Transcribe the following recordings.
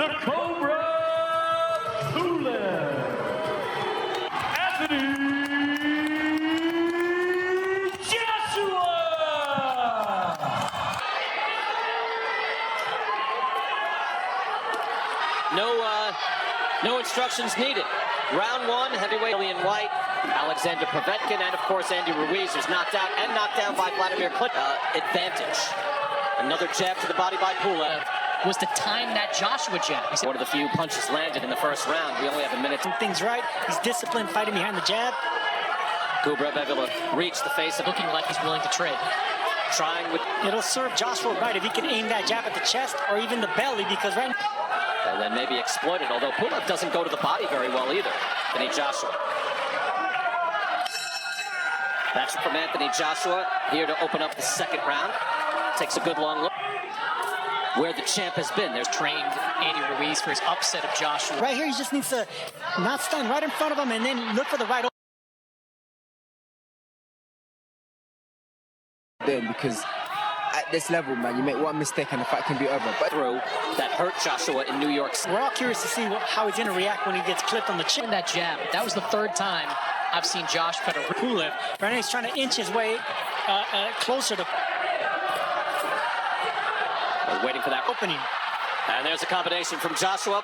the Cobra Pulev, Anthony Joshua. No instructions needed. Round one, heavyweight Dillian Whyte, Alexander Povetkin, and of course Andy Ruiz, who's knocked out and knocked down by Vladimir Klitschko. Advantage. Another jab to the body by Pulev. Was to time that Joshua jab. One of the few punches landed in the first round. We only have a minute. Things right. He's disciplined, fighting behind the jab. Kubrev able to reach the face of Looking like he's willing to trade. trying with. It'll serve Joshua right if he can aim that jab at the chest or even the belly, because right now, And then maybe exploited, although Pulev doesn't go to the body very well either. Anthony Joshua. That's from Anthony Joshua, here to open up the second round. Takes a good long look where the champ has been. There's Trained Andy Ruiz for his upset of Joshua. right here, he just needs to not stand right in front of him and then look for the right. Then, because at this level, man, you make one mistake and the fight can be over. But through that hurt Joshua in New York City. We're all curious to see how he's going to react when he gets clipped on the chin. That jab. That was the third time I've seen Josh cut a Pulev. Right now, he's trying to inch his way closer to Waiting for that opening. And there's a combination from Joshua.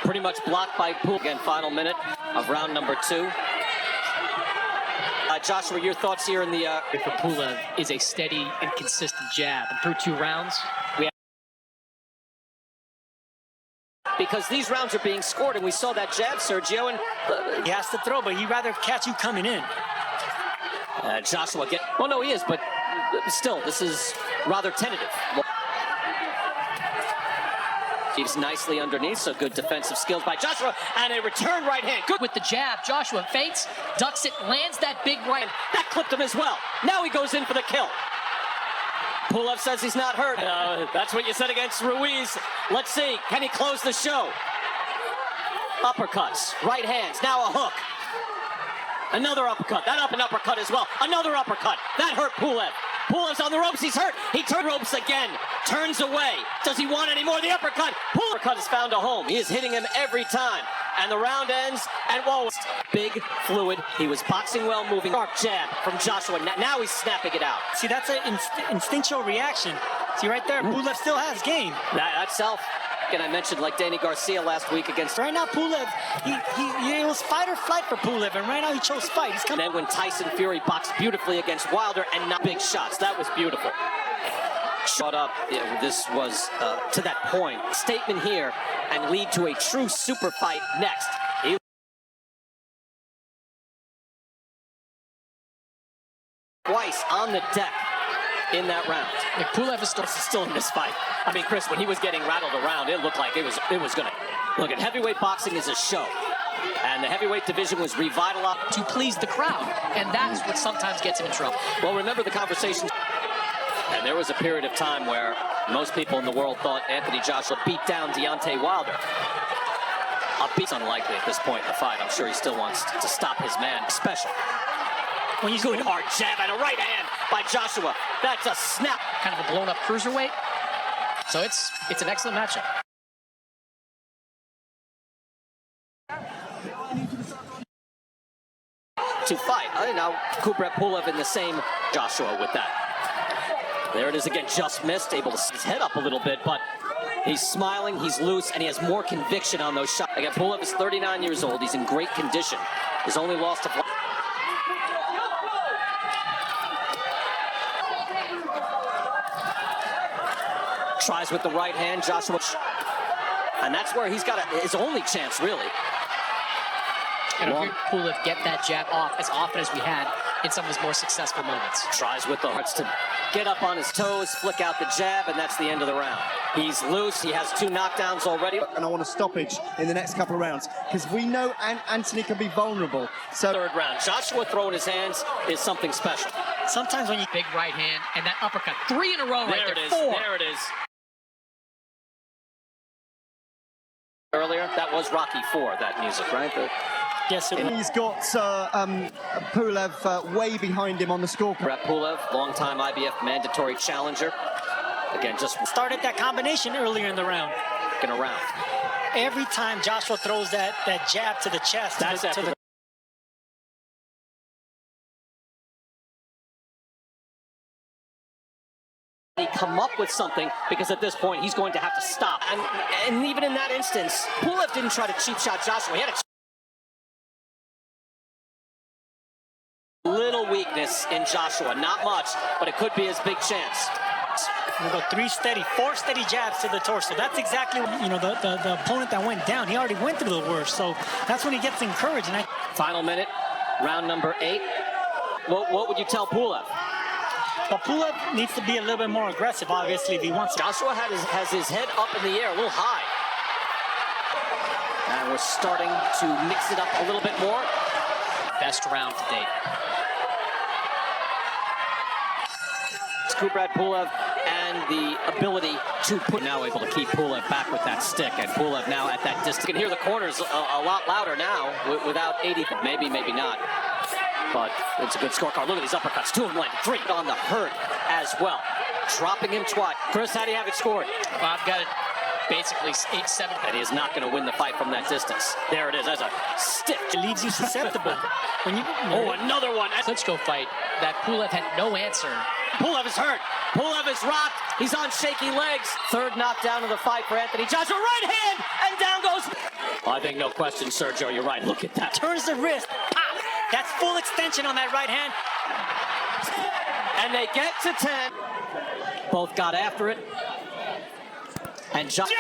Pretty much blocked by Pulev. Again, final minute of round number two. Joshua, your thoughts here in the... for Pulev is a steady and consistent jab. And through 2 rounds, because these rounds are being scored, and we saw that jab, Sergio, and... He has to throw, but he'd rather catch you coming in. Joshua get... Well, no, he is, but still, this is rather tentative. Keeps nicely underneath, so good defensive skills by Joshua, and a return right hand. Good with the jab, Joshua feints, ducks it, lands that big right. That clipped him as well. Now he goes in for the kill. Pulev says he's not hurt. That's what you said against Ruiz. Let's see, can he close the show? Uppercuts, right hands, now a hook. Another uppercut, that up and uppercut as well. Another uppercut, that hurt Pulev. Pulev's on the ropes, he's hurt. He turns ropes again, turns away. Does he want any more? The uppercut. Uppercut has found a home. He is hitting him every time. And the round ends, and whoa, big, fluid. He was boxing well, moving. Sharp jab from Joshua. Now he's snapping it out. See, that's an instinctual reaction. See right there, Pulev still has game. That's self. And I mentioned like Danny Garcia last week against... Right now, Pulev, it was fight or flight for Pulev, and right now he chose fight. He's coming. And then when Tyson Fury boxed beautifully against Wilder and not big shots, that was beautiful. Shut up. This was, to that point, statement here and lead to a true super fight next. Twice on the deck in that round. Pulev is still in this fight. I mean, Chris, when he was getting rattled around, it looked like it was gonna... Look, at heavyweight boxing is a show. And the heavyweight division was revitalized to please the crowd. And that is what sometimes gets him in trouble. Well, remember the conversation. And there was a period of time where most people in the world thought Anthony Joshua beat down Deontay Wilder. It's unlikely at this point in the fight. I'm sure he still wants to stop his man. Special. When he's good hard jab and a right hand by Joshua. That's a snap. Kind of a blown up cruiserweight. So it's an excellent matchup. To fight. Now Kubrat Pulev in the same Joshua with that. There it is again, just missed, able to see his head up a little bit, but he's smiling, he's loose, and he has more conviction on those shots. Again, Pulev is 39 years old, he's in great condition. His only loss to... Tries with the right hand, Joshua. And that's where he's got his only chance, really. And if you're Pulev get that jab off as often as we had in some of his more successful moments. Tries with the hearts to get up on his toes, flick out the jab, and that's the end of the round. He's loose, he has 2 knockdowns already. And I want a stoppage in the next couple of rounds, because we know Anthony can be vulnerable. So third round, Joshua throwing his hands is something special. Sometimes when you big right hand and that uppercut, 3 in a row right there. There it is, 4. there it is. Earlier, that was Rocky IV, that music, right? Yes, and he's got Pulev way behind him on the scorecard. Brett Pulev, longtime IBF mandatory challenger. Again, just started that combination earlier in the round. second around. Every time Joshua throws that jab to the chest, That's to after the he come up with something, because at this point he's going to have to stop. And even in that instance, Pulev didn't try to cheap shot Joshua. He had a little weakness in Joshua, not much, but it could be his big chance. we go four steady jabs to the torso. That's exactly, the opponent that went down. He already went through the worst, so that's when he gets encouraged. And Final minute, round number 8. What would you tell Pulev? Well, Pulev needs to be a little bit more aggressive, obviously, if he wants to. Joshua has his head up in the air, a little high. And we're starting to mix it up a little bit more. Best round to date. It's Kubrat Pulev and the ability to put, now able to keep Pulev back with that stick, and Pulev now at that distance. You can hear the corners a lot louder now without 80, maybe not. But it's a good scorecard. Look at these uppercuts. 2 of them landed. 3 on the hurt as well. Dropping him twice. Chris, how do you have it scored? Well, I've got it basically 8-7. And he is not going to win the fight from that distance. There it is, as a stick. It leaves you susceptible. Oh, another one. Klitschko fight that Pulev had no answer. Pulev is hurt. Pulev is rocked. He's on shaky legs. Third knockdown of the fight for Anthony Joshua. Right hand, and down goes. I think no question, Sergio. You're right. Look at that. Turns the wrist. Pop. That's full extension on that right hand. And they get to 10. Both got after it. And Joshua!